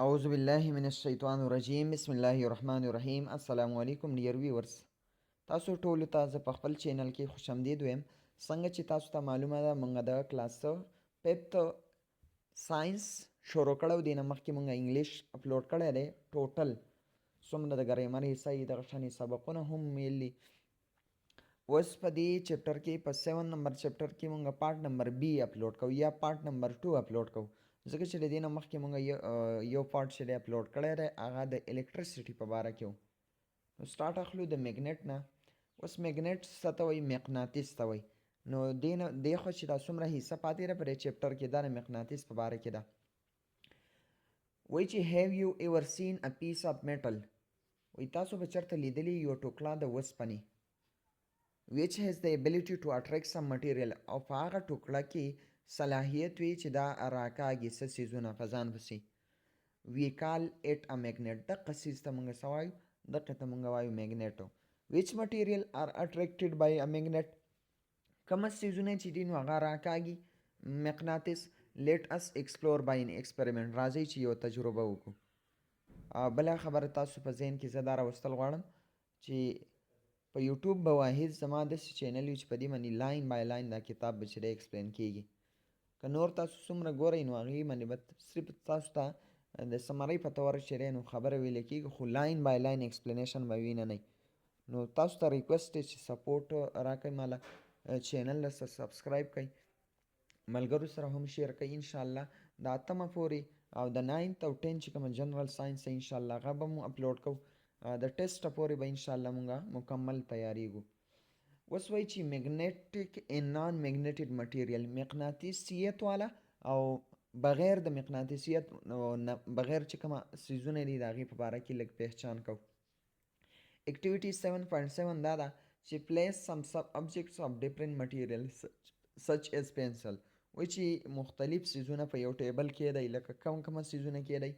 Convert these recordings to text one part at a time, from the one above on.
أعوذ بالله من الشیطان الرجیم بسم الله الرحمن الرحیم. السلام علیکم ډیر ویورز، تاسو ټولو ته زه په خپل چینل کې خوش آمدید وایم. څنګه چې تاسو ته معلومه ده موږ د کلاس پیپت ساينس شروع کړو، دینه مخکې موږ انګلیش اپلوډ کړی دی. ټوټل څومره د ګرامر حصه یې دغه شانې سبقونه هم ویلي. اوس په دې چپټر کې په 7 نمبر چپټر کې موږ پارت نمبر بی اپلوډ کوو یا پارت نمبر 2 اپلوډ کوو، ځکه چې د دې نه مخکې موږ یو پارت چې دی اپلوډ کړی دی هغه د الکتریسټي په باره کې و. نو سټارټ اخلو د میګنیټ نه. اوس میګنیټ څه ته وایي؟ مقناطیس ته وایي. نو دې خو چې دا څومره حصه پاتې ده په دې چپټر کې دا د مقناطیس په باره کې ده. وایي چې هیو یو ایور سین ا پیس اف میټل، وایي تاسو به چېرته لیدلي یو ټوکړه د وسپنې which has the ability to attract some material، او په هغه ټوکړه کې صلاحیت وي چې دا راکاږي څه څیزونه په ځان پسې. we call it a magnet. دقه څیز ته موږ څه وایو؟ دقه ته موږ وایو میګنیټ. which material are attracted by a magnet؟ کومه څیزونه چې دي نو هغه راکاږي مقناطیس. let us explore by an experiment. راځئ چې یو تجربه وکړو. بله خبره تاسو په ذهن کې زه دا راوستل غواړم چې په یوټیوب به واحد زما داسې چینل وي چې په دې باندې لاین بای لاین دا کتاب به چې دی ایکسپلین کېږي. که نور تاسو څومره ګورئ نو هغې باندې به صرف تاسو ته د سمرۍ په طور چې دی نو خبره ویلی کېږي، خو لاین بای لاین ایکسپلینیشن به وي نه. نو تاسو ته ریکویسټ دی چې سپورټ راکړئ، ماله چینل له سبسکرایب کړئ، ملګرو سره هم شیر کړئ. انشاءالله د 8مه پورې او د 9th او 10 چې کومه جنرال ساینس دی انشاءالله هغه به مو اپلوډ کوو. د ټیسټ پورې به انشاءالله مونږه مکمل تیاریږو. اوس وایي چې میګنیټیک ان نان میګنیټیک مټیریل، مقناطیسیت والا او بغیر د مقناطیسیت بغیر چې کومه څیزونه دي د هغې په باره کې لږ پہچان کوو. اکټیویټي 7.7 دا ده چې پلیس سم سب ابجیکټس اف ډیفرنٹ مټیریل سچ ایز پنسل. وایي چې مختلف څیزونه په یو ټیبل کې دی، لکه کومه څیزونه کې دی؟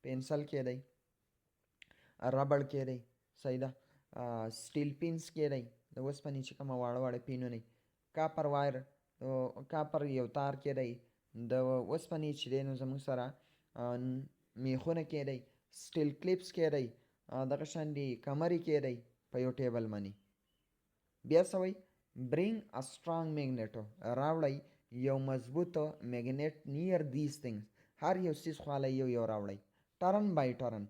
پنسل کې دی، ربړ کې دی، صحیح ده، سټیل پینس کې دی، د اوسپنې چې کومه واړه واړه پینونه، کاپر وایر، کاپر یو تار کې دی، د اوسپنې چې دی نو زموږ سره میخونه کې دی، سټیل کلیپس کې دی، دغه شان دي کمرې کې دی په یو ټیبل باندې. بیا څه وایي؟ برینګ ا سټرانګ میګنیټ، راوړئ یو مضبوطه میګنیټ نیئر دیز تھنګز، هر یو څیز خواله یو راوړئ، ټرن بای ټرن،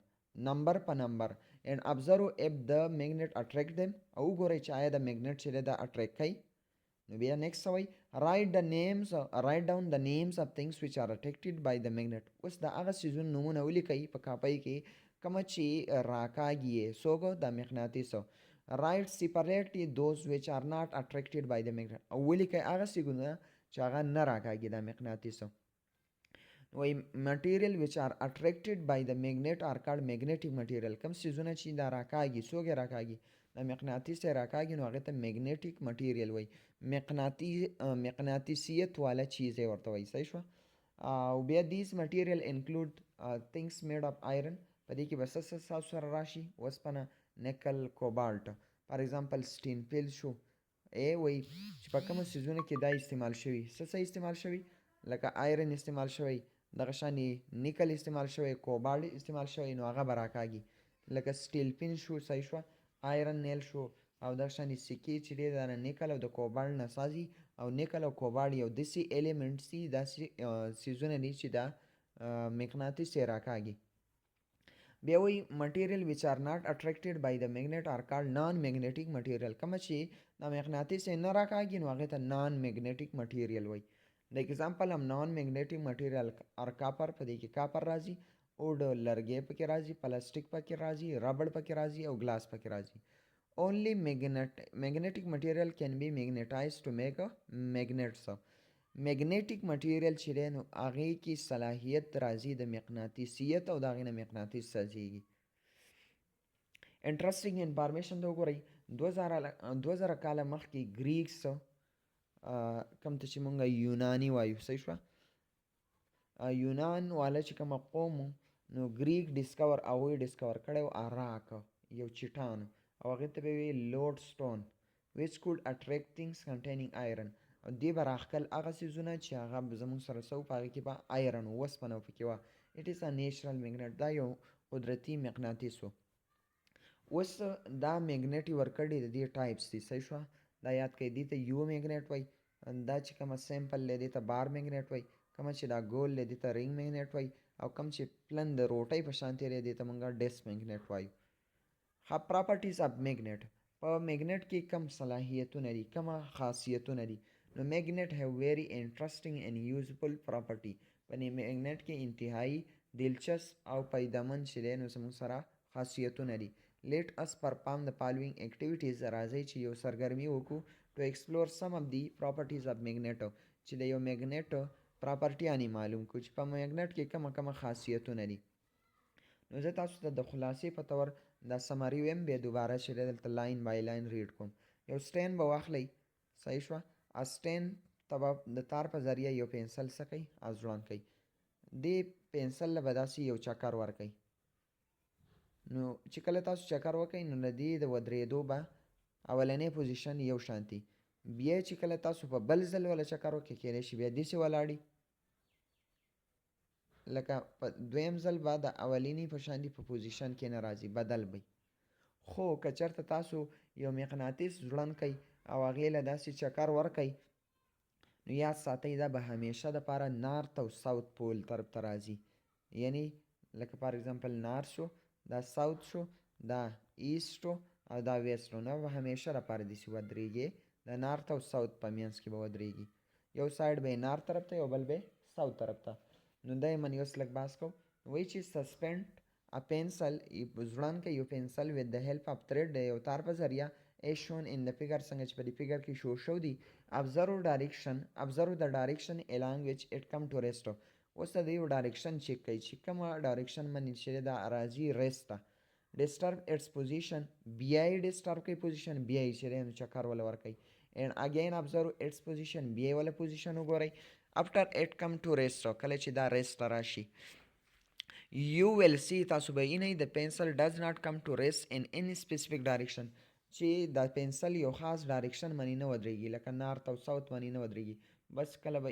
نمبر په نمبر، and observe if the magnet attract them، او وګورئ چې آیا د میګنیټ چې دی دا اټریکټ کوي. نو بیا نیکسټ څه وایي؟ write down the names of things which are attracted by the magnet. اوس د هغه څیزونو نومونه ولیکئ په کاپۍ کې کومه چې راکاږي یې څوک؟ د مقناطیسو. write separately those which are not attracted by the magnet، او ولیکئ هغه څیزونه چې هغه نه راکاږي د مقناطیسو. وایي material which are attracted by the magnet are called magnetic material. کوم څیزونه چې دا راکاږي څوک یې راکاږي؟ د مقناطیس یې راکاږي نو هغې ته میګنیټیک مټیریل وایي، مقناطیسیت والا چیز یې ورته وایي. صحیح شوه. او بیا دیز مټیریل انکلود things made of iron، په دې کې به څه تاسو سره راشي؟ اوسپنه، نکل، کوبالټ. فار ایگزامپل سټین فیل شو، وایي چې په کومو څیزونو کې دا استعمال شوي؟ څه استعمال شوي؟ لکه آیرن استعمال شوی، دغه شانې نیکل استعمال شوی، کوبالټ استعمال شوی، نو هغه به راکاږي. لکه سټیل پین شو، صحیح شوه، آیرن نیل شو، او دغه شانې سکې چې دی دا نیکل او د کوبالټ نه سازي، او نیکل او کوبالټ یو داسې ایلیمنټس دي، داسې څیزونه دي چې دا مقناطیس یې راکاږي. بیا وایي material which are not attracted by the magnet are called non magnetic material. کومه چې د مقناطیس یې نه راکاږي نو هغې ته non magnetic material وایي. د example of non magnetic material are copper، په دې کې کاپر راځي، اوډ لرګی پکې راځي، پلاستیک پکې راځي، ربړ پکې راځي، او ګلاس پکې راځي. only magnetic material can be magnetized to make a magnets. میګنیټیک مټیریل چې دی نو هغې کې صلاحیت راځي د مقناطیسیت او د هغې نه مقناطیس سازیږي. انټرسټینګ انفارمیشن ته وګورئ. 2000 کاله مخکې ګریکس کوم ته چې مونږ یوناني وایو، صحیح شوه، یونان والا چې کومه قوم نو ګریک ډسکور او وی ډسکور کړی و اراک، یو چټان، او هغې ته به وی لوډ سټون which could attract things containing iron. او دې به راښکل هغه څیزونه چې هغه زموږ سره څه و په هغې کې به آیرن و، اوسپنه پکې وه، اټ از ا نیچرل میګنیټ، دا یو قدرتي مقناطیس و. اوس دا میګنیټ ورکړی د دې ټایپس دي، صحیح شوه. دا یاد کړئ، دې ته یو میګنیټ وایي، دا چې کومه سیمپل دی دې ته بار میګنیټ وایي، کومه چې دا ګول دی دې ته رینګ میګنیټ وایي، او کوم چې پلن د روټۍ په شان دی دې ته موږ ډیسک میګنیټ وایو. ها پراپرټیز اف میګنیټ، په میګنیټ کې کم صلاحیتونه دي، کومه خاصیتونه دي. نو میګنیټ هیو ویری انټرسټینګ اینڈ یوزفل پراپرټي، په میګنیټ کې انتهایی دلچسپ او پیدامن چې دی نو زموږ سره خاصیتونه دي. لیټ اس پرفارم د فالوینګ اکټیویټیز، راځئ چې یو سرګرمي وکړو ټو ایکسپلور سم اف دی پراپرټیز اف میګنیټ، چې د یو میګنیټ پراپرټیانې معلوم کړو چې په میګنیټ کې کومه خاصیتونه دي. نو زه تاسو ته د خلاصې په طور دا سمری ویم، بیا دوباره چې دلته لاین بای لاین ریډ کوم. یو سټین به واخلئ، صحیح شوه. سټین ته به د تار په ذریعه یو پنسل څه کوئ ځوړند کوئ، دې پنسل له به داسې یو چکر ورکئ. نو چې کله تاسو چکر وکئ نو د دې د ودرېدو به اولنی پوزیشن یو شانتي، بیا چې کله تاسو په بل ځل ولا چکر وکئ کیدای شي بیا داسې ولاړي، لکه په دویم ځل به د اولینی په شانتي په پوزیشن کې نه راځي، بدل وي. خو که چېرته تاسو یو مقناطیس ځوړند کئ او هغې له داسې چکر ورکئ نو یاد ساتئ دا به همیشه دپاره نارت او ساوت پول طرف ته راځي. یعنی لکه فار اگزامپل نارت شو، دا ساوت شو، دا ایست شو او دا ویست شو، نو به همیشه دپاره داسې ودرېږي، د نارت او ساوت په منځ کې به ودرېږي. یو سایډ به یې نارت طرف ته، یو بل به یې ساوت طرف ته. نو دا یې من اوس لږ بحث کوو. وایي چې سسپینډ ا پنسل، ځوړند کړئ یو پنسل with the help of thread، د یو تار په ذریعه as shown in the figure، څنګه چې په دې فګر کې شو دي. observe the direction along which it come to rest. اوس د یو ډایرکشن چیک کوي چې کومه ډایرکشن باندې چې دا راځي ریسټ ته. disturb its position، بیا یې ډسټرب کوي پوزیشن، بیا یې چې دی نو چکر ولا ورکوي. and again observe its position، بیا یې ولا پوزیشن وګورئ. after it come to rest، کله چې دا ریسټ راشي you will see، تاسو به وینئ the pencil does not come to rest in any specific direction، چې دا پنسل یو خاص ډایرکشن باندې نه ودرېږي، لکه نارت او ساوت باندې نه ودرېږي، بس کله به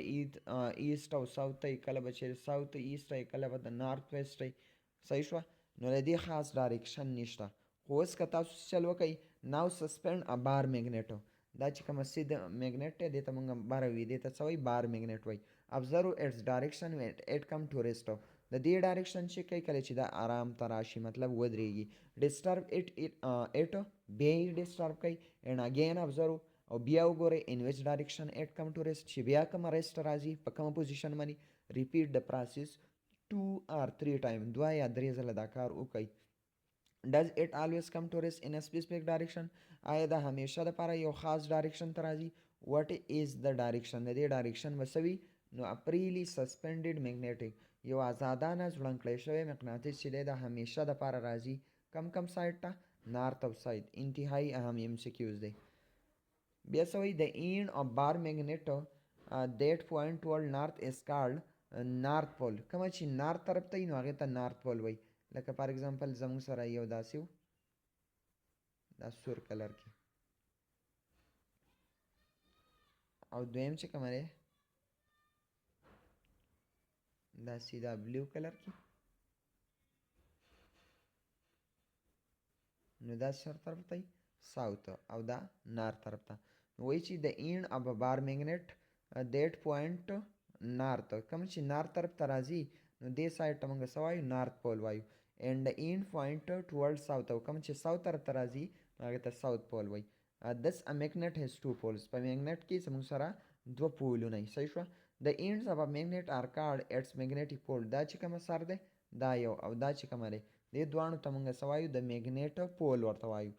ایست او ساوت ته، کله به چې ساوت ایست ته، کله به د نارت ویست ته. صحیح شوه. نو د دې خاص ډایرکشن نشته. خو اوس که تاسو چل وکئ ناو سسپینډ ا بار میګنیټ، دا چې کومه سید میګنیټ دی دې ته موږ بار وي، دې ته څه وایي بار میګنیټ وایي. observe its direction when it come to rest، د دې ډایرکشن چې کوي کله چې دا آرام ته راشي، مطلب ودرېږي. disturb it بیا یې ډسټرب کوي. and again observe، او بیا وګورئ in which direction it come to rest، چې بیا کومه ریسټ راځي په کومه پوزیشن باندې. repeat the process 2 or 3 times، 2 یا 3 ځله دا کار وکړئ. does it always come to rest in a specific direction، آیا دا همیشه دپاره یو خاص ډایرکشن ته راځي. what is the direction، د دې ډایرکشن به څه وي. نو اپریلی سسپینډډ میګنیټک، یو آزادانه ځوړند کړی شوی مقناطیس چې دی دا همیشه دپاره راځي کم سایډ ته، نارت او ساید. انتهایی اهم MCQs دی. بیا څه وایي د اینډ of bar magnet that point toward north is called north pole، کومه چې نارت طرف ته وي نو هغې ته نارت پول وایي. لکه فار اگزامپل زموږ سره یو داسې و، دا سور کلر کې، او دویم چې کومه دی دا سیده بلو کلر کې، نو دا سر طرف ته ساوت او دا نارت طرف ته. نو وایي چې د اینډ of a bar magnet that point north، کوم چې نارت طرف ته راځي نو دې سایډ ته موږ څه وایو نارت پول وایو. and the end point towards south، او کوم چې ساوت طرف ته راځي نو هغې ته ساوت پول وایي. thus a magnet has 2 poles، په میګنیټ کې زموږ سره 2 پولونه وي. صحیح شوه. the ends of a magnet are called its magnetic pole، دا چې کومه سر دی دا یو، او دا چې کومه دی دې دواړو ته موږ څه وایو د میګنیټ پول ورته وایو.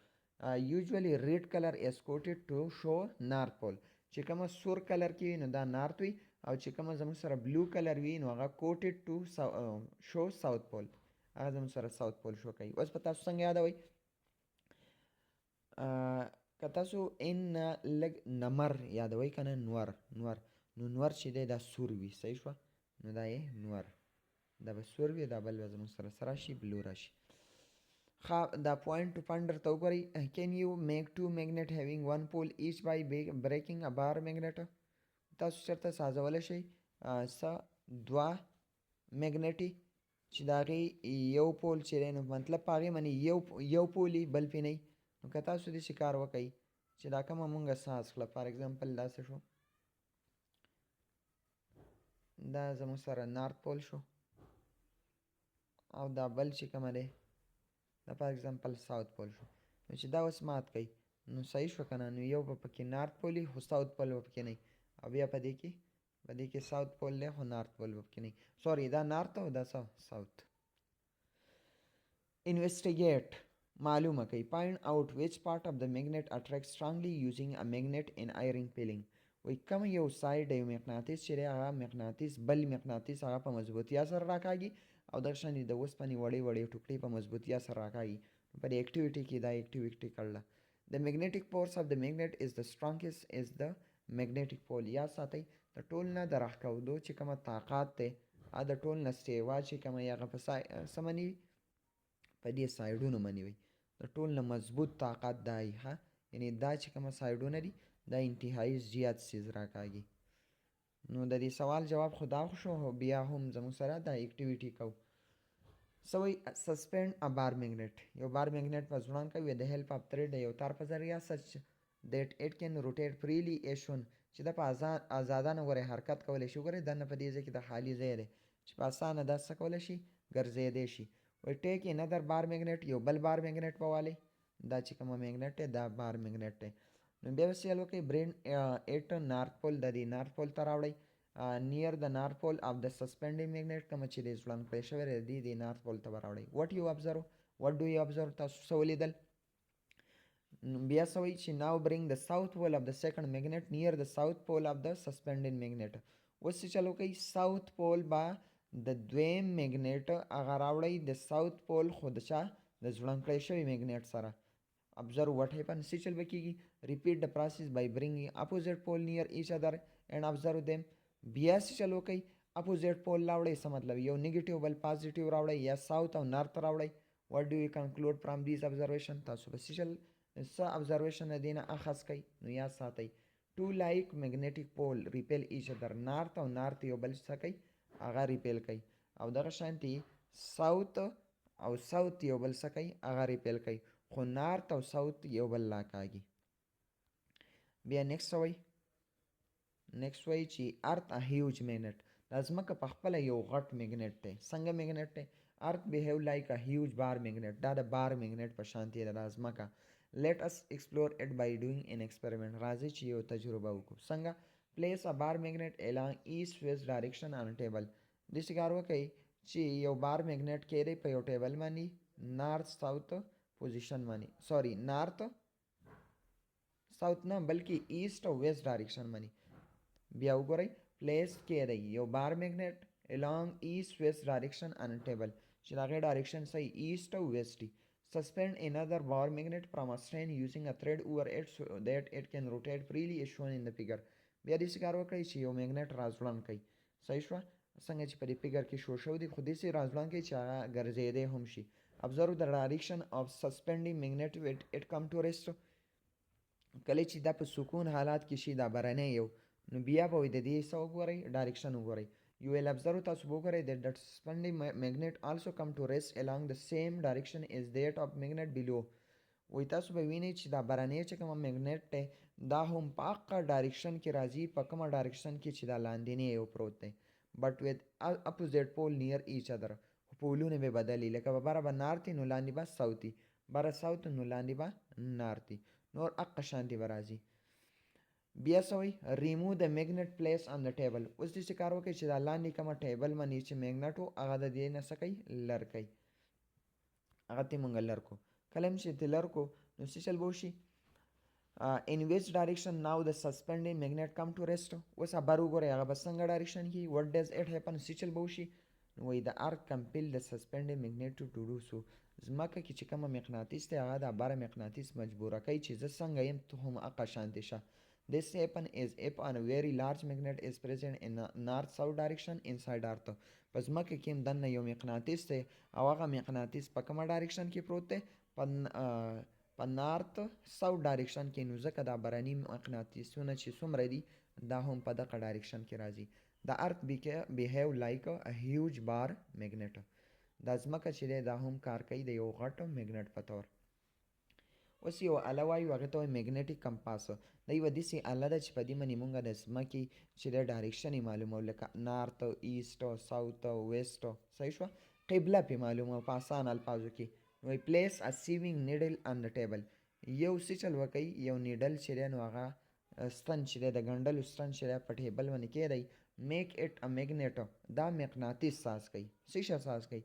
usually red color is coated to show north pole، چې کومه سور کلر کې وي نو دا نارت وي، او چې کومه زموږ سره بلو کلر وي نو هغه coated to show south pole، هغه زموږ سره ساوت پول شو کوي. اوس په تاسو څنګه یادوئ، که تاسو ان لږ نمر یادوئ که نه، نور نو نور چې دی دا سور وي. صحیح شوه. نو دا یې نور، دا به سور وي، دا بل به زموږ سره څه راشي بلو راشي. دا پوینټ ټو پاینټ درته وګورئ. can you make 2 magnet having 1 pole each by breaking a bar magnet، تاسو چېرته سازولی شئ څه 2 میګنیټي چې د هغې یو پول چې دی نو مطلب په هغې باندې یو پول بل پې نه نو که تاسو داسې کار وکئ چې دا کومه مونږه ساز کړه فار اګزامپل دا څه شو دا زموږ سره نارت پول شو او دا بل چې کومه دی دا فار اګزامپل ساوت پول شو نو چې دا اوس مات کوي نو صحیح شو که نه نو یو به پکې نارت پول وي خو ساوت پول به پکې نه وي او بیا په دې کې ساوت پول دی خو نارت پول به پکې نه وي سوري دا نارت او دا ساوت investigate معلومه کوي find out which part of the magnet attracts strongly using a magnet in iron peeling وای کوم یو ساید یو مقناطیس چې هغه مقناطیس بل مقناطیس هغه په مضبوطیا سره راکاږي او دغه شان د اوسپنې وړې وړې ټوکرې په مضبوطیا سره راکاږي په دې اکټیویټي کې دا اکټیویټي کړله the magnetic force of the magnet is the strongest is the magnetic pole یا ساتئ د ټول نه د راښکودو چې کومه طاقت دی د ټول نه سیوا چې کومه هغه په سمني په دې سایډونو باندې وي د ټول نه مضبوط طاقت دی ها یعنی دا چې کومه سایډونه دي دا انتهایی زیات سیز راکاږي نو د دې سوال جواب خدا خو شو بیا هم زموږ سره دا اکټیویټي کوو سوی سسپینډ ا بار میگنیټ یو بار میگنیټ په ځوړان کوي د هیلپ اف تھریډ یو تار په ذریعہ سچ دیٹ اٹ کین روټیټ فریلی ایشون چې د په آزادانه غوره حرکت کولی شي ګوره دنه په دې ځای کې د خالی ځای دی چې په اسانه دا څه کولی شي ګرځېدی شي وایي ټیک انادر بار میگنیټ یو بل بار میگنیټ په والی دا چې کومه میگنیټ دی دا بار میگنیټ دی نو بیا وسیل وکړئ برین ایټ نارت پول د دې نارت پول ته راوړئ near the north pole of the suspending magnet کوم چې د ځوړند کړی شوی دی د نارت پول ته به راوړئ what do you observe تاسو څه ولیدل بیا څه وایي چې now bring the south pole of the second magnet near the south pole of the suspending magnet اوس چې چلو کوي ساوت پول به د دویم میگنیټ هغه راوړئ د ساوت پول خو د چا د ځوړند کړی شوي میگنیټ سره observe what happens څه چل به کېږي repeat the process by bringing opposite pole near each other and observe them بیا څه چل وکئ اپوزیټ پول راوړئ څه مطلب یو نیگیټیو بل پازیټیو راوړئ یا ساوت او نارت راوړئ what do you conclude from these observation تاسو به څه چل څه observation د دې نه اخذ کئ نو یاد ساتئ two like magnetic pole repel each other نارت او نارت یو بل څه کوي هغه ریپیل کوي او دغه شانتي ساوت او ساوت یو بل څه کوي هغه ریپیل کوي خو نارت او ساوت یو بل لا کاږي بیا نیکسټ وایي نیکسټ وایي چې ارت ا هیوج میگنیټ د ځمکه په خپله یو غټ میگنیټ دی څنګه میگنیټ دی ارت بیهیو لایک ا هیوج بار میگنیټ دا د بار میگنیټ په شانتي ده د ځمکه let us explore it by doing an experiment راځي چې یو تجربه وکړو څنګه place a bar magnet along east west direction on a table داسې کار وکړئ چې یو بار میگنیټ کېدی په یو ټیبل باندې نارت ساوت پوزیشن باندې سوري نارت ساوت نه بلکې ایست او ویست ډایرکشن باندې بیا وګورئ پلیس کېدی یو بار میگنیټ along east west direction on a table چې د هغې ډایرکشن صحیح ایست او ویست دي suspend another bar magnet from a stand using a thread over it so that it can rotate freely as shown in the figure بیا داسې کار وکړئ چې یو میگنیټ راځوړند کړئ صحیح شوه څنګه چې په دې فګر کې شو شوی دی خو داسې راځوړند کړئ چې هغه ګرځېدی هم شي observe the direction of suspending magnet when it come to rest کله چې دا په سکون حالات کې شي دا برنی یو نو بیا به د دې څه وګورئ ډایرکشن وګورئ you will observe تاسو وګورئ that the suspending magnet also come to rest along the same direction as that of magnet below وایي تاسو به وینئ چې دا برنی چې کومه میگنیټ دی دا هم په هغه ډایرکشن کې راځي په کومه ډایرکشن کې چې دا لاندینی یو پروت دی but with opposite pole near each other پولونه به بدلی لکه به بره به نارتي نو لاندې به ساوتي بره ساوت نو لاندې به نارتي نور هغه شانتي به راځي بیا څه وایي ریموو د میگنیټ پلیس آن د ټیبل اوس داسې کار وکړئ چې دا لاندې کومه ټیبل باندې چې میگنیټ و هغه د دې نه څه کوي لر کوي هغه ته مونږ لر کو کله هم چې ته لر کو نو څه چل به وشي in which direction now the suspending magnet come to rest اوس بر وګورئ هغه به څنګه ډایرکشن کې what does it happen څه چل به وشي نو وایي د ارت compel the suspending magnet to do so ځمکه کې چې کومه مقناطیس دی هغه د بره مقناطیس مجبوره کوي چې زه څنګه یم ته هم هغه شانتې شه this happen is if a very large magnet is present in the north south direction inside earth په ځمکه کې هم دننه یو مقناطیس دی او هغه مقناطیس په کومه ډایرکشن کې پروت دی په نارت ساوت ډایرکشن کې نو ځکه دا برني مقناطیسونه چې څومره دي دا هم په دغه ډایرکشن کې راځي د ارت behave like a huge bar magnet دا ځمکه چې دی دا هم کار کوي د یو غټ میګنټ په طور. اوس یو اله وایو هغې ته وایي میګنیټیک کمپاس. دا یوه داسې اله ده چې په دې باندې مونږ د ځمکې چې د ډایرکشن یې معلوموو، لکه نارت، ایسټ، ساوت، ویسټ، صحیح شوه، قبله پې معلوموو په اسان الفاظو کې. وایي پلیس ا سیوینګ نیډل آن د ټیبل. یو څه چل وکئ، یو نیډل چې دی نو هغه ستن چې دی د ګنډلو ستن چې دی په ټیبل باندې کیږدئ. میک اټ ا میګنیټ، دا مقناطیس ساز کوي. څه شی ساز کوي؟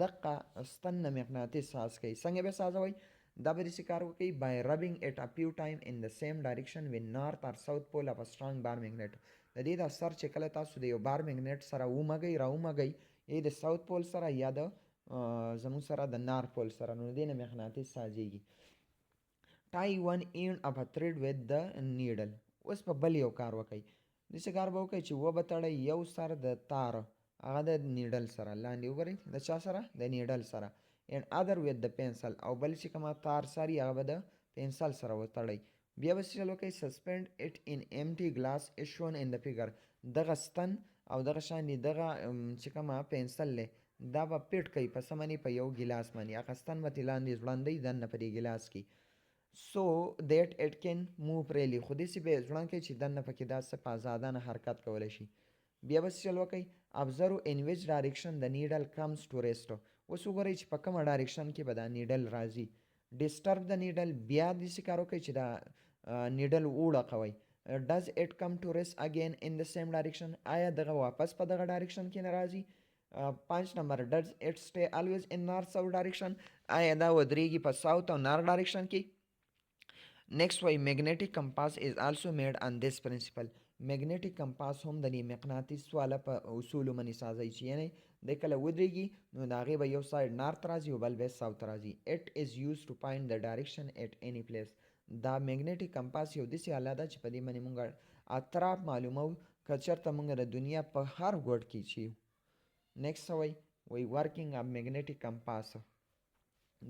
دقه ستن نه مقناطیس ساز کوي. څنګه به سازوئ؟ دا به داسې کار وکړي by rubbing it a few time in the same direction with north or south pole of a strong bar magnet. د دې د سر چې کله تاسو د یو بار میګنیټ سره ومږئ راومږئ، یا د ساوت پول سره یا د زموږ سره د نارت پول سره، نو د دې نه مقناطیس سازیږي. tie one end of a thread with the needle. اوس په بل یو کار وکئ، داسې کار به وکئ چې وبه تړئ یو سر د تار هغه د نیډل سره، لاندې وګورئ د چا سره؟ د نیډل سره. and other with the pencil، او بل چې کومه تار سر یې هغه به د پنسل سره وتړئ. بیا به څه چل وکئ؟ suspend it in empty glass as shown in the figure. دغه ستن او دغه شانې دغه چې کومه پنسل دی دا به پټ کئ په څه باندې؟ په یو ګیلاس باندې. هغه ستن به ترې لاندې ځوړندئ دننه په دې ګیلاس کې. so that it can move freely. خو داسې به یې ځوړند کئ چې دننه پکې دا څه په ازادانه حرکت کولی شي. بیا به څه چل وکئ؟ observe in which direction the needle comes to rest. اوس وګورئ چې په کومه ډایرکشن کې به دا نیډل راځي. ډسټرب د نیډل، بیا داسې کار وکړئ چې دا نیډل وړقوئ. ډز اټ کم ټو ریسټ اگین ان د سیم ډایرکشن. آیا دغه واپس په دغه ډایرکشن کې نه راځي؟ 5 نمبر ډز اټ سټے الویز ان نارت ساوت ډایرکشن. آیا دا ودرېږي په ساوت او نارت ډایرکشن کې؟ نیکسٹ وایي میګنیټیک کمپاس از آلسو میډ آن دیس پرنسپل. میګنیټیک کمپاس هم د دې مقناطیس والا په اصولو باندې سازی چې یعنی د کله ودرېږي نو د هغې به یو سایډ نارت راځي او بل به ساوت راځي. اټ از یوز ټو فایند د ډایرکشن اټ اینی پلیس. دا میګنیټیک کمپاس یو داسې آله ده چې په دې باندې مونږ اطراف معلوموو که چېرته مونږ د دنیا په هر ګوټ کې چې یو. نیکسټ وایي ورکینګ اف میګنیټیک کمپاس.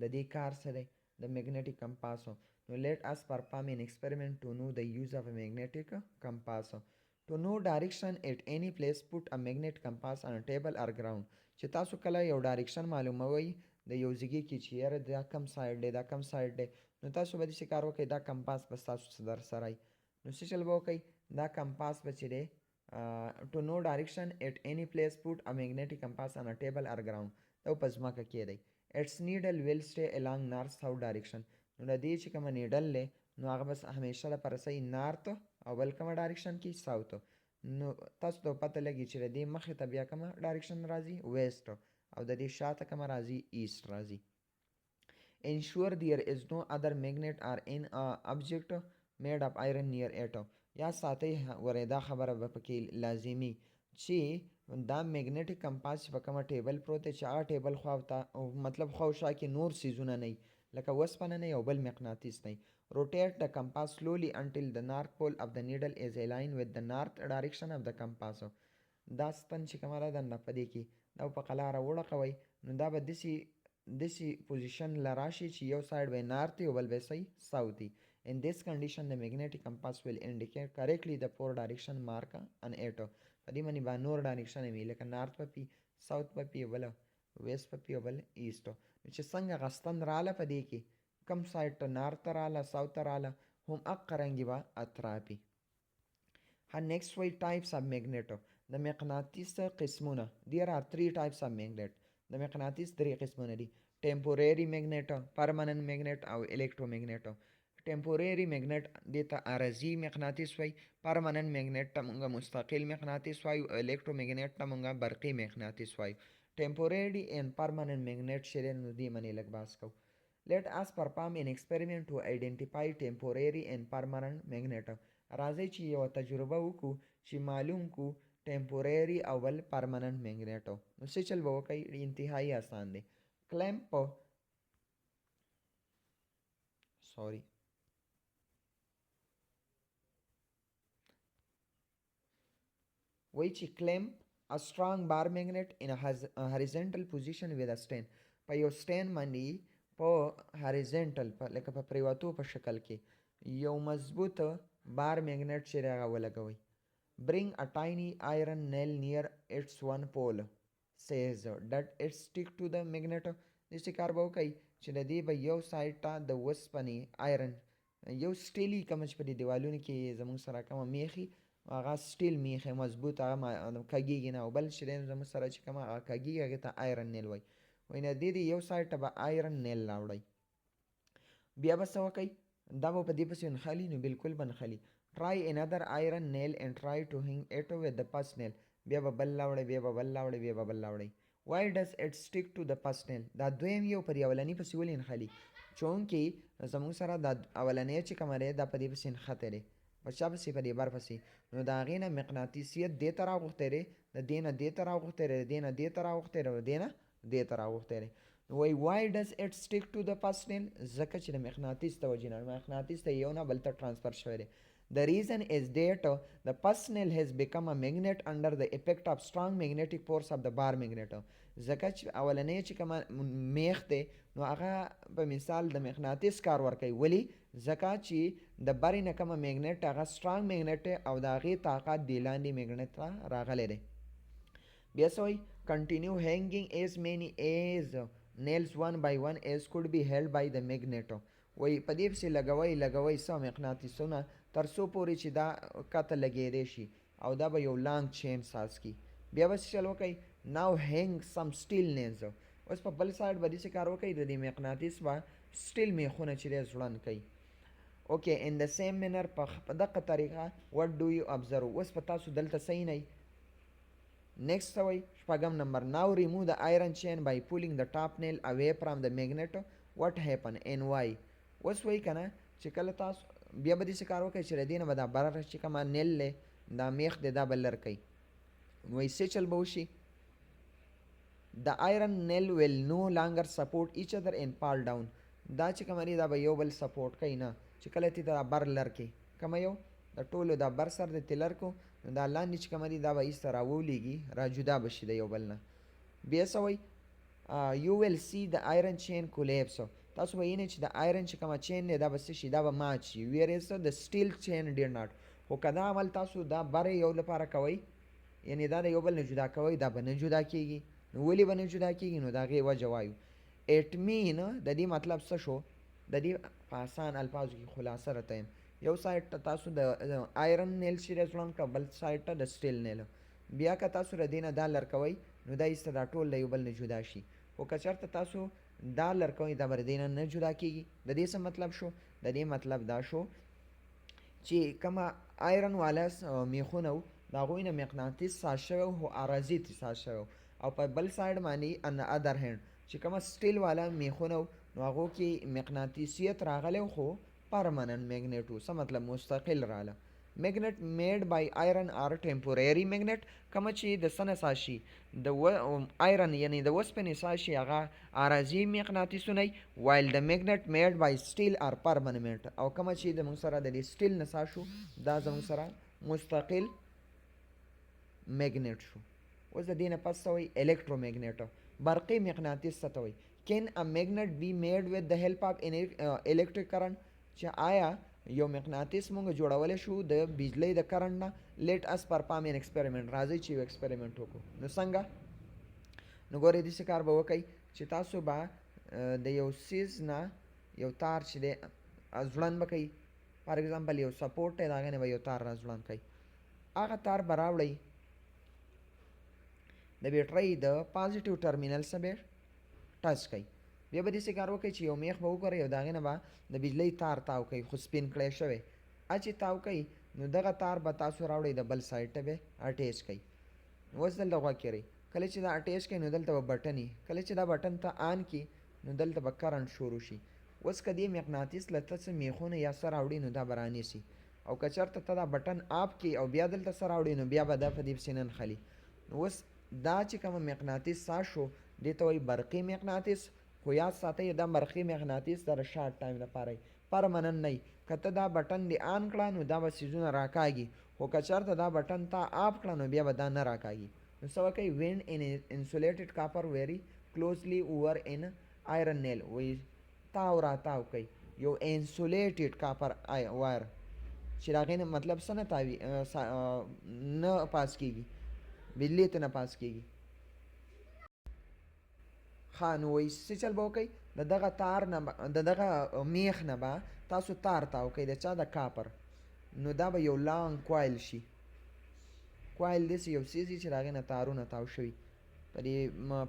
د دې کار څه دی د میګنیټیک کمپاسو؟ نو let us perform an experiment to know the use of a magnetic compass. To know direction at any place, put a magnetic compass on a table or ground. چې تاسو کله یو ډایرکشن معلوموئ د یو ځای کې چې یاره دا کم سایډ دی دا کم سایډ دی، نو تاسو به داسې کار وکئ دا کمپاس به ستاسو در سره وي. نو څه چل به وکئ؟ دا کمپاس به چې دی to know direction at any place, put a magnetic compass on a table or ground. دا په ځمکه کې دی. its needle will stay along north south direction. نو د دې چې کومه نیډل دی نو هغه بس همیشه لپاره صحیح نارت او بل کومه ډایرکشن کې ساوت. نو تاسو ته پته لګي چې د دې مخې ته بیا کومه ډایرکشن راځي؟ ویسټ، او د دې شاته کومه راځي؟ ایسټ راځي. ensure there is no other magnet or in object made of iron near it. یا ساتئ ورې دا خبره به پکې لازمي چې دا میګنیټیک کمپاس په کومه ټیبل پروت دی چې هغه ټیبل خواوته مطلب خواوشا کې نور څیزونه نه وي لکه وسپنه نه وي او بل مقناطیس نه وي. rotate the compass slowly until the north pole of the needle is aligned with the north direction of the compass. دا ستن چې کومه ده دننه په دې کې دا په قلاره وړقوئ نو دا به داسې پوزیشن له راشي چې یو سایډ به یې نارت وي او بل به یې صحیح ساوت وي. In this condition the magnetic compass will indicate correctly the four direction mark on it. په دې باندې به نور ډایرکشن وي لکه نارت به پي، ساوت به پي، بله ویسټ به پي او بل ایسټ. چې څنګه غستن رااله په دې کې کم سایډ ته نارت ته رااله ساوت ته رااله هم هغه رنګې به اطرافي. نیکسټ وایي ټایپس آف میګنیټ. د مقناطیس قسمونه. there are 3 types of magnet. د مقناطیس 3 قسمونه دي: ټمپورری میګنیټ، پرمننت میګنیټ او الکترومیګنیټ. ټمپورری میګنیټ دې ته عارضي مقناطیس وایي، پرمننت میګنیټ ته مونږ مستقل مقناطیس وایو، الکترومیګنیټ ته مونږ برقي مقناطیس وایو. ټمپورری اینڈ پرمننت میګنیټ چې دی نو دې باندې لږ بحث کوو. let us perform an experiment to identify temporary and permanent magnet. راځئ چې یو تجربه وکړو چې معلوم کو ټمپورری او بل پرمننت میګنیټ. نو څه چل به وکئ؟ انتهایی آسان دی. کلیمپ وایي چې کلیمپ a strong bar magnet in a horizontal position with a stand. په یو سټین باندې په هاریزنټل لکه په پریوتو په شکل کې یو مضبوط بار میګنیټ چې هغه ولګوئ. bring a tiny iron nail near its one pole. says that it stick to the magnet. داسې کار به وکړئ چې د دې به یو سایډ ته د وسپنې آیرن یو سټیلي کوم چې په دې دیوالونو کې زموږ سره کومه میخي هغه سټیل میخه مضبوط هغه کږېږي نه او بل چې دی زموږ سره چې کومه هغه کږېږي هغې ته آیرن نیل وایي وایي نه دې یو سایډ ته به آیرن نیل راوړئ بیا به څه وکئ دا به په دې پسې نښلي نو بالکل به نښلي try another iron nail and try to hang it with the first nail بیا به بل راوړئ بیا به بل راوړئ بیا به بل راوړئ why does it stick to the first nail دا دویم یو پر اولني پسې ولې نښلي چونکې زموږ سره دا اولنی چې کومه دی دا په دې پسې نښتی دی په چا پسې په دې بر پسې نو د هغې نه مقناطیسیت دې ته راغوښتی دی د دې نه دې ته راغوښتی دی د دې نه دې ته راغوښتی دی د دې نه دې ته راغوښتی دی وای why does it stick to the first nail ځکه چې د مقناطیس د وجې نه مقناطیس ته یو نه بل ته ټرانسفر شوی دی the reason is that the first nail has become a magnet under the effect of strong magnetic force of the bar magnet ځکه چې اولنی چې کومه میخ دی نو هغه په مثال د مقناطیس کار ورکوي ولې ځکه چې د برې نه کومه میګنیټ هغه سټرانګ میګنیټ دی او د هغې طاقت دې لاندې میګنیټ ته راغلی دی بیا څه وایي continue hanging as many as nails one by one as could be held by the magnet وایي په دې پسې لګوئ څه مقناطیسونه تر څو پورې چې دا کته لګېدی شي او دا به یو لانګ چین ساز کړي بیا به څه چل وکئ now hang some steel nails اوس په بل سایډ به داسې کار وکئ د دې مقناطیس به سټیل میخونه چې دی ځوړند کوي اوکې in the same manner په دقه طریقه what do you observe اوس په تاسو دلته صحیح نه next څه وایي شپږم نمبر now remove the iron chain by pulling the top nail away from the magnet what happen and why اوس وایي که نه چې کله تاسو بیا به داسې کار وکړئ چې د دې نه به دا بره چې کومه نیل دی دا میخ دی دا به لر کوي وایي څه چل به وشي the iron nail will no longer support each other and fall down دا چې کومه دی دا به یو بل سپورټ کوي نه چې کله تی دا بر لر کوي کومه یو د ټولو دا بر سر د تی لر کو دا لاندې چې کومه دی دا به ایسته راولیږي را جدا به شي د یو بل نه بیا څه وایي you will see the iron chain collapse تاسو به وینئ چې د آیرن چې کومه چین دی دا به څه شي دا به مات شي whereas the steel chain did not خو که دا عمل تاسو دا بر یو لپاره کوئ یعنې دا د یو بل نه جدا کوئ دا به نه جدا کېږي نو ولې به نه جدا کېږي نو د هغې وجه وایو اټ مین د دې مطلب څه شو د دې په آسان الفاظو کې خلاصه راته یم یو سایډ ته تاسو د آیرن نیل چې دی ځوړند کړه بل سایډ ته د سټیل نیل بیا که تاسو د دې نه دا لر کوئ نو دا ایسته دا ټول د یو بل نه جدا شي خو که چېرته تاسو دا لر کوئ دا به د دې نه جدا کېږي د دې څه مطلب شو د دې مطلب دا شو چې کومه آیرن والا میخونه وو د هغوی نه مقناطیس ساز شوی و خو عرضي ترې ساز شوی و او په بل سایډ باندې ان ادر هینډ چې کومه سټیل والا میخونه وو نو هغو کې مقناطیسیت راغلی و خو پرمننت میګنیټ و څه مطلب مستقل راله magnet made by iron are temporary magnet کومه چې د څه نه ساز شي د آیرن یعنې د وسپنې ساز شي هغه عارضي مقناطیسونه while the magnet made by steel are permanent او کومه چې د موږ سره د دې سټیل نه ساز شو دا زموږ سره مستقل میګنیټ شو اوس د دې نه پس څه وایي الکترومیګنیټ برقي مقناطیس څه ته وایي can a magnet be made with the help of electric current چې آیا یو مقناطیس مونږ جوړولی شو د بجلی د کرنټ نه لیټ اس پرفارم ان ایکسپریمنټ راځئ چې یو ایکسپریمنټ وکړو نو څنګه نو ګورئ داسې کار به وکئ چې تاسو به د یو سیز نه یو تار چې دی ځوړند به کوي فار ایګزامپل یو سپورټ دی د هغې نه به یو تار را ځوړند کوي هغه تار به راوړئ د بیټرۍ د پازیټیو ټرمینل سره به ټچ کوي بیا به داسې کار وکړئ چې یو میخ به وکړئ او د هغې نه به د بجلۍ تار تاو کوي خو سپین کړی شوی چې تاو کوي نو دغه تار به تاسو راوړئ د بل سایډ ته به اټیچ کوي اوس دلته غوږ کړئ کله چې دا اټیچ کوي نو دلته به بټن وي کله چې دا بټن ته آن کړي نو دلته به کرنټ شروع شي اوس که دې مقناطیس له ته څه میخونه یا څه راوړي نو دا به رانیسي او که چېرته ته دا بټن آف کړي او بیا دلته څه راوړي نو بیا به دا په دې پسې ننښلي نو اوس دا چې کومه مقناطیس ساز شو دې ته وایي برقي مقناطیس خو یاد ساتئ دا برقي مقناطیس د شارټ ټایم لپاره وي پرمننت نه وي که ته دا بټن دې آن کړه نو دا به څیزونه راکاږي خو که چېرته دا بټن تا آف کړه نو بیا به دا نه راکاږي نو څه وکئ وین ان انسولیټډ کاپر ویری کلوزلی اوور ان آیرن نیل وایي تاو را تاو کوي یو انسولیټډ کاپر وایر چې د هغې نه مطلب څه نه تاوي نه پاس کېږي بجلي ته نه پاس کېږي ښه نو وایي څه چل به وکئ د دغه تار نه د دغه میخ نه به تاسو تار تاو کوئ د چا د کاپر نو دا به یو لانګ کوایل شي کوایل داسې یو څیز چې د هغې نه تارونه تاو شوي په دې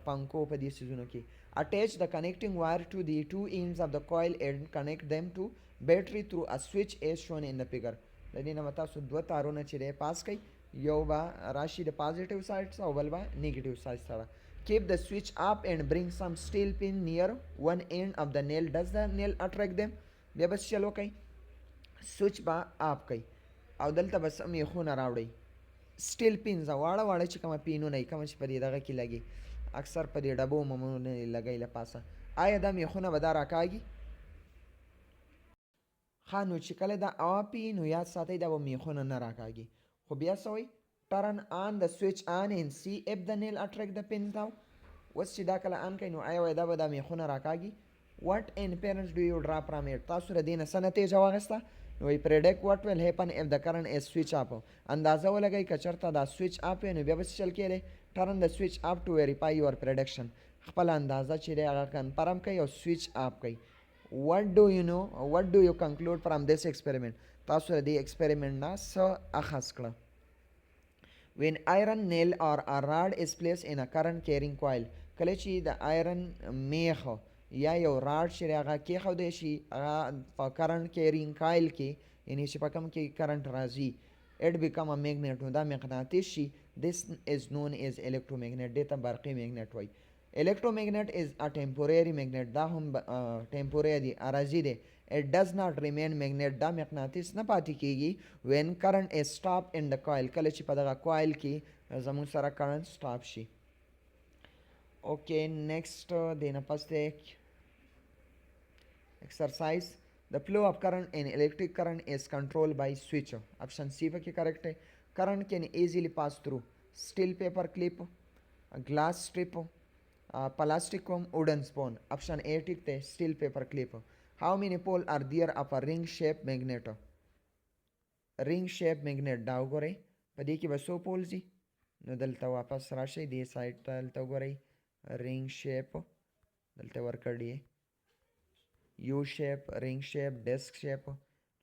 پنکو په دې څیزونو کې attach the connecting wire to the two ends of the coil and connect them to battery through a switch as shown in the figure د دې نه به تاسو دوه تارونه چې دی پاس کوئ یو به راشي د پازیټیو سایډ څخه او بل به نیګیټیو سایډ سره keep the switch up and bring some steel pin near one end of the nail does the nail attract them بیا بس چلو کوي سوچ به آپ کوي او دلته به سم میخونه راوړئ سټیل پینز واړه واړه چې کومه پینونه کومه چې په دې دغه کې لګي اکثر په دې ډبو ممونه لګی له پاسه آیا دا میخونه به دا راکاږي ښه نو چې کله دا آپي نو یاد ساتئ دا به میخونه نه راکاږي خو بیا څه وایي turn on the switch on and see if the nail attract the pins now اوس چې دا کله آن کوي نو آیا وایي دا به دا میخونه راکاږي what inference do you draw from it تاسو د دې نه څه نتیجه واخیسته نو وایي predict what will happen if the current is switch up اندازه ولګئ که چېرته دا سویچ اپ وي نو بیا به څه چل کیدی turn the switch up to verify your prediction خپله اندازه چې دی هغه کنفرم کوي او سویچ اپ کوي what do you know what do you conclude from this experiment تاسو د دې ایکسپریمنټ نه څه اخذ کړه when iron nail or a rod is placed in a current carrying coil کله چې د آیرن میخ یا یو راډ چې هغه کېښودی شي هغه په کرنټ کیرینګ کایل کې یعنې چې په کوم کې کرنټ راځي اټ بیکم ا میګنیټ نو دا مقناطیس شي this is known as electromagnet دې ته برقي میګنیټ وایي electromagnet is a temporary magnet دا هم temporary دی عرضي دی it does not remain magnet دا مقناطیس نه پاتې کیږي when current is stopped in the coil کله چې په دغه کوایل کې زموږ سره کرنټ سټاپ شي okay next دینا پس دی exercise the flow of current in electric current is controlled by switch option C पे correct है current can easily pass through steel paper clip glass strip plastic comb wooden spoon option A ठीक है steel paper clip how many pole are there of a ring shaped magnet دا وګورئ په دې کې به څو پولز دي نو دلته واپس راشئ دې سایډ ته دلته وګورئ ring shape دلته ورکړی یو شیپ رینګ شیپ ډیسک شیپ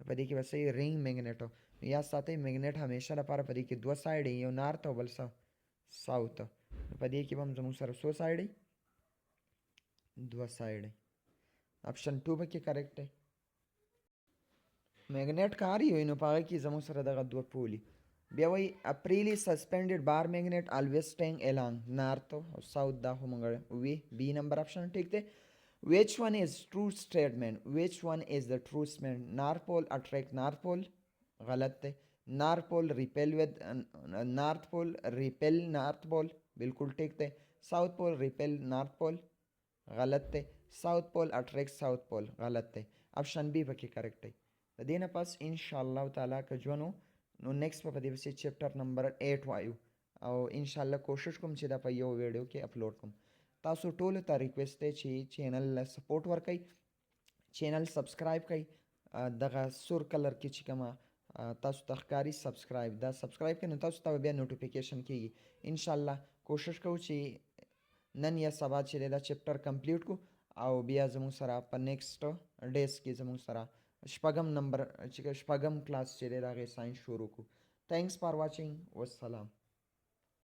په دې کې به صحیح رینګ میګنیټ یا ساتئ میګنیټ همیشه لپاره په دې کې دوه سایډ یو نارت او بل ساوت په دې کې به هم زموږ سره څو سایډ دوه سایډ اپشن 2 به کې کریکټ دی میګنیټ کاری وي نو په هغه کې زموږ سره دغه دوه پولي بیا وایي اپریلی سسپینډډ بار میګنیټ الویز سټینګ الانګ نارت او ساوت دا خو موږ وي بی نمبر اپشن ټیک دی which one is true statement which one is the true statement north pole attract north pole غلط ہے north pole repel with north pole repel north pole بالکل ٹھیک ہے south pole repel north pole غلط ہے south pole attract south pole غلط ہے option B پکې کریکټ ہے د دې نه پس ان شاء الله تعالی که ژوندو نو نیکسٹ په دې وسې چپټر نمبر 8 وایو او ان شاء الله کوشش کوم چې دا په یو ویډیو کې اپلوډ کوم تاسو ټولو ته ریکویسټ دی چې چینل له سپورټ ورکړئ چینل سبسکرایب کړئ دغه سور کلر کې چې کومه تاسو ته ښکاري سبسکرایب دا سبسکرایب کړئ نو تاسو ته بیا نوټیفیکیشن کیږي ان شاء الله کوشش کوو چې نن یا سبا چې دا چپټر کمپلیټ کو او بیا زموږ سره په نیکسټ ډیز کې زموږ سره شپږم نمبر چې شپږم کلاس چې دی د هغې ساینس شروع کو تھینکس فار واچینګ والسلام